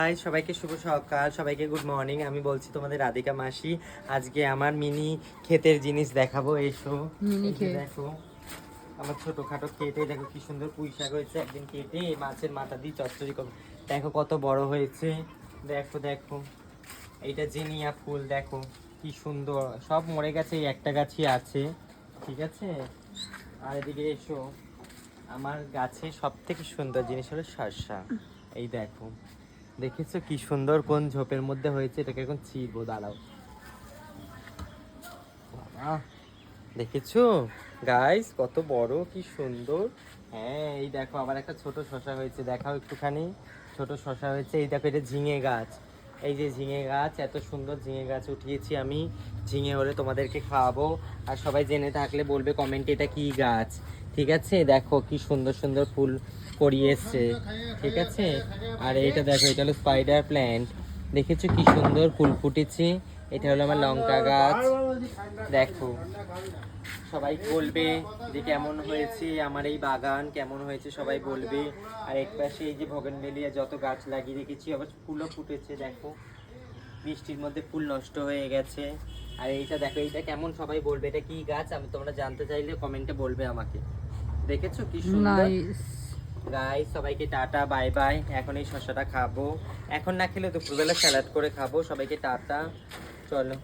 High সবাইকে শুভ সকাল, সবাইকে গুড মর্নিং। আমি বলছি তোমাদের রাধিকা মাসি। আজকে আমার মিনি ক্ষেতের জিনিস দেখাবো, এসো। মিনি এই যে ক্ষেত। দেখো আমার ছোটখাটো কেটে, দেখো কি সুন্দর পুঁই শাক হয়েছে একদিন কেটে মাছের মাথা দিয়ে চচ্চড়ি করবো। দেখো কত বড় হয়েছে, দেখো দেখো। এইটা জিনিয়া ফুল, দেখো কি সুন্দর। সব মরে গেছে, এই একটা গাছই আছে, ঠিক আছে। আর এদিকে এসো, আমার গাছে সব থেকে সুন্দর জিনিস হলো শসা। এই দেখো, দেখেছো কি সুন্দর কোন ঝোপের মধ্যে হয়েছে। এটাকে এখন ছিঁড়বো, দাঁড়াও। বাবা, দেখেছো গাইস কত বড়, কি সুন্দর। হ্যাঁ, এই দেখো আবার একটা ছোট শসা হয়েছে, দেখাও একটুখানি। ছোট শসা হয়েছে, এই দেখো এটা ঝিঙে গাছ। এই যে ঝিঙে গাছ, এত সুন্দর ঝিঙে গাছ উঠিয়েছি আমি। ঝিঙে হলে তোমাদেরকে খাওয়াবো। আর সবাই জেনে থাকলে বলবে কমেন্টে এটা কি গাছ, ঠিক আছে। দেখো কি সুন্দর সুন্দর ফুল করিয়ে এসছে, ঠিক আছে। আর এইটা দেখো, এটা হলো স্পাইডার প্ল্যান্ট। দেখেছো কি সুন্দর ফুল ফুটেছে। এটা হলো আমার লঙ্কা গাছ, দেখো। সবাই বলবে যে কেমন হয়েছে আমার এই বাগান, কেমন হয়েছে সবাই বলবে। আর এক পাশে এই যে ভগনভেলিয়া যত গাছ লাগিয়ে রেখেছি, আবার ফুলও ফুটেছে, দেখো। বৃষ্টির মধ্যে ফুল নষ্ট হয়ে গেছে। আর এইটা দেখো, এইটা কেমন সবাই বলবে এটা কি গাছ। আমি তোমরা জানতে চাইলে কমেন্টে বলবে আমাকে। দেখেছো কি সুন্দর। গাইস সবাইকে টাটা বাই বাই। এখন এই শসাটা খাবো, এখন না খেলে দুপুরবেলা স্যালাড করে খাবো। সবাইকে টাটা, চলো।